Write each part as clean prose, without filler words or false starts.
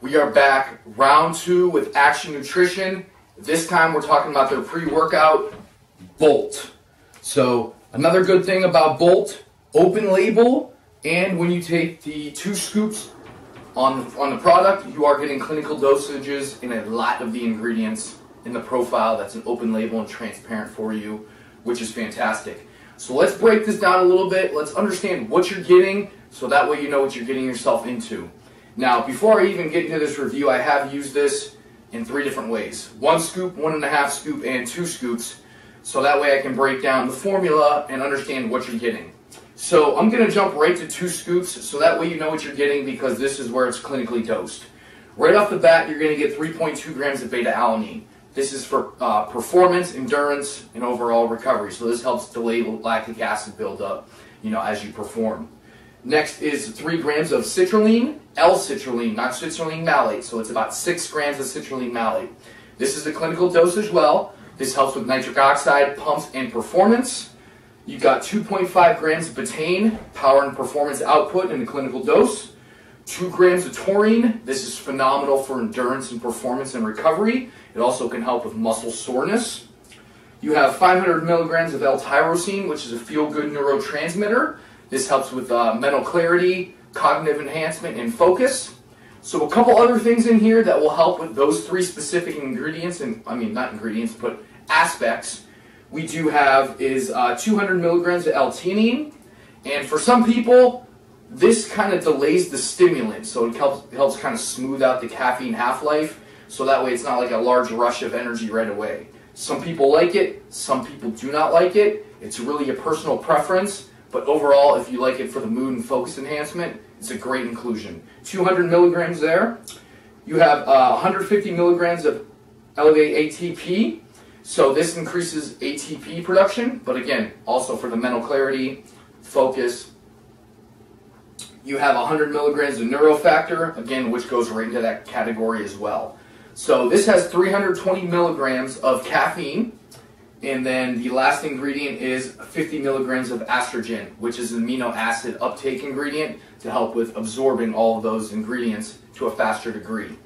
We are back, round 2 with Action Nutrition. This time we're talking about their pre-workout, Bolt. So another good thing about Bolt, open label, and when you take the 2 scoops on the product, you are getting clinical dosages in a lot of the ingredients in the profile. That's an open label and transparent for you, which is fantastic. So let's break this down a little bit. Let's understand what you're getting so that way you know what you're getting yourself into. Now, before I even get into this review, I have used this in 3 different ways. 1 scoop, 1.5 scoop, and 2 scoops. So that way I can break down the formula and understand what you're getting. So I'm going to jump right to 2 scoops so that way you know what you're getting because this is where it's clinically dosed. Right off the bat, you're going to get 3.2 grams of beta-alanine. This is for performance, endurance, and overall recovery. So this helps delay lactic acid buildup, as you perform. Next is 3 grams of citrulline, L-citrulline, not citrulline malate. So it's about 6 grams of citrulline malate. This is the clinical dose as well. This helps with nitric oxide, pumps, and performance. You've got 2.5 grams of betaine, power and performance output in the clinical dose. 2 grams of taurine. This is phenomenal for endurance and performance and recovery. It also can help with muscle soreness. You have 500 milligrams of L-tyrosine, which is a feel-good neurotransmitter. This helps with mental clarity, cognitive enhancement, and focus. So a couple other things in here that will help with those 3 specific ingredients, and not ingredients, but aspects. We do have is 200 milligrams of L-theanine, and for some people, this kind of delays the stimulant, so it helps kind of smooth out the caffeine half-life, so that way it's not like a large rush of energy right away. Some people like it, some people do not like it. It's really a personal preference. But overall, if you like it for the mood and focus enhancement, it's a great inclusion. 200 milligrams there. You have 150 milligrams of Elevate ATP. So this increases ATP production, but again, also for the mental clarity, focus. You have 100 milligrams of neurofactor, again, which goes right into that category as well. So this has 320 milligrams of caffeine. And then the last ingredient is 50 milligrams of estrogen, which is an amino acid uptake ingredient to help with absorbing all of those ingredients to a faster degree.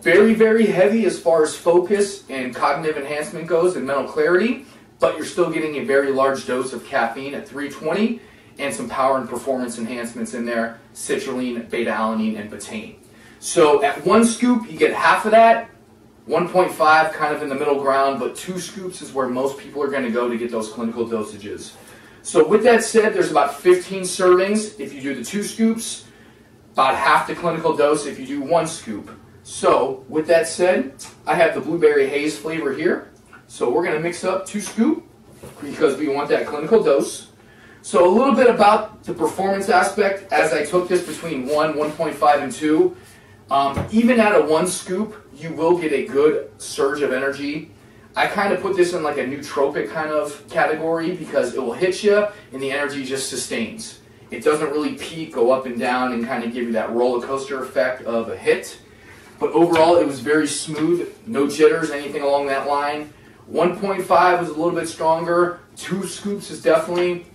Very, very heavy as far as focus and cognitive enhancement goes and mental clarity, but you're still getting a very large dose of caffeine at 320 and some power and performance enhancements in there, citrulline, beta-alanine, and betaine. So at 1 scoop, you get half of that. 1.5 kind of in the middle ground, but 2 scoops is where most people are going to go to get those clinical dosages. So with that said, there's about 15 servings if you do the 2 scoops, about half the clinical dose if you do 1 scoop. So with that said, I have the blueberry haze flavor here. So we're going to mix up 2 scoop because we want that clinical dose. So a little bit about the performance aspect as I took this between 1, 1.5, and 2. Even at a 1 scoop, you will get a good surge of energy. I kind of put this in like a nootropic kind of category because it will hit you and the energy just sustains. It doesn't really peak, go up and down, and kind of give you that roller coaster effect of a hit. But overall, it was very smooth, no jitters, anything along that line. 1.5 was a little bit stronger. 2 scoops is definitely,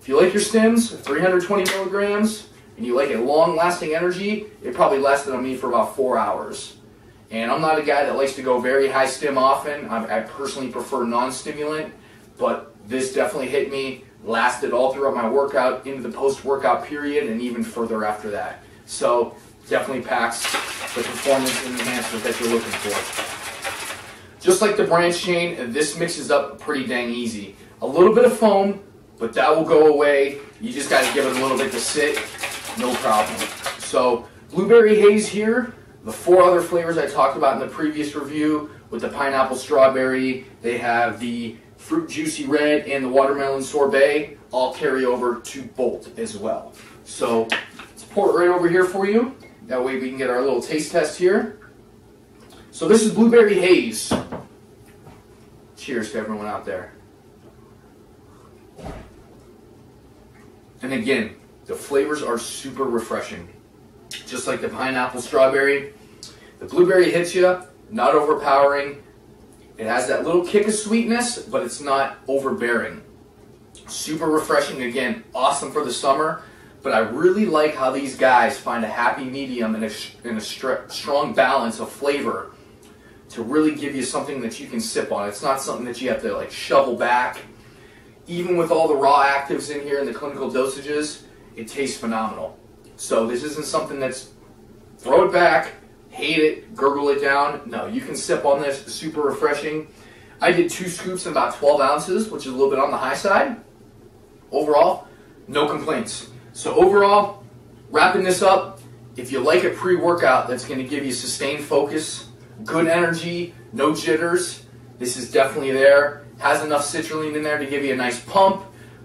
if you like your stims, 320 milligrams, and you like a long-lasting energy, it probably lasted on me for about 4 hours. And I'm not a guy that likes to go very high stim often. I personally prefer non-stimulant, but this definitely hit me, lasted all throughout my workout, into the post-workout period, and even further after that. So definitely packs the performance and enhancement that you're looking for. Just like the branch chain, this mixes up pretty dang easy. A little bit of foam, but that will go away. You just got to give it a little bit to sit. No problem. So blueberry haze here, the 4 other flavors I talked about in the previous review with the pineapple strawberry, they have the fruit juicy red and the watermelon sorbet, all carry over to Bolt as well. So let's pour it right over here for you. That way we can get our little taste test here. So this is blueberry haze. Cheers to everyone out there. And again, the flavors are super refreshing. Just like the pineapple strawberry, the blueberry hits you, not overpowering. It has that little kick of sweetness, but it's not overbearing. Super refreshing, again, awesome for the summer. but I really like how these guys find a happy medium and a strong balance of flavor to really give you something that you can sip on. It's not something that you have to like shovel back. Even with all the raw actives in here and the clinical dosages, it tastes phenomenal. So this isn't something that's throw it back, hate it, gurgle it down. No, you can sip on this, super refreshing. I did 2 scoops in about 12 ounces, which is a little bit on the high side. Overall, no complaints. So overall, wrapping this up, if you like a pre-workout that's going to give you sustained focus, good energy, no jitters, this is definitely there. Has enough citrulline in there to give you a nice pump,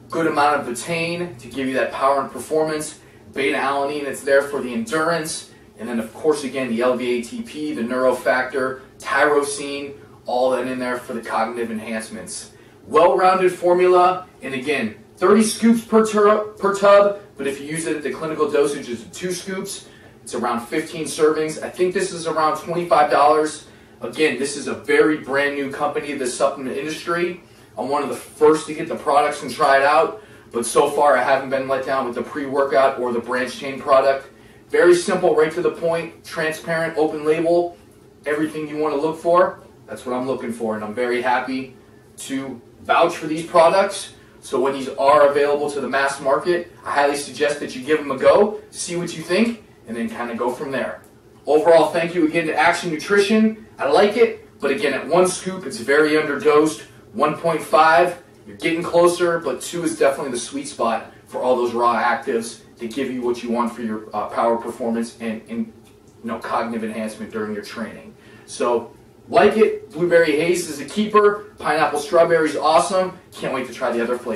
good amount of betaine to give you that power and performance, beta-alanine, it's there for the endurance, and then of course again the LVATP, the neurofactor, tyrosine, all that in there for the cognitive enhancements. Well-rounded formula, and again, 30 scoops per tub, but if you use it at the clinical dosages of 2 scoops, it's around 15 servings. I think this is around $25. Again, this is a very brand new company, the supplement industry. I'm one of the first to get the products and try it out, but so far I haven't been let down with the pre-workout or the branch chain product. Very simple, right to the point, transparent, open label, everything you want to look for. That's what I'm looking for, and I'm very happy to vouch for these products. So when these are available to the mass market, I highly suggest that you give them a go, see what you think, and then kind of go from there. Overall, thank you again to Action Nutrition. I like it, but again, at 1 scoop, it's very underdosed. 1.5, you're getting closer, but 2 is definitely the sweet spot for all those raw actives to give you what you want for your power performance and cognitive enhancement during your training. So, like it. Blueberry Haze is a keeper. Pineapple Strawberry is awesome. Can't wait to try the other flavors.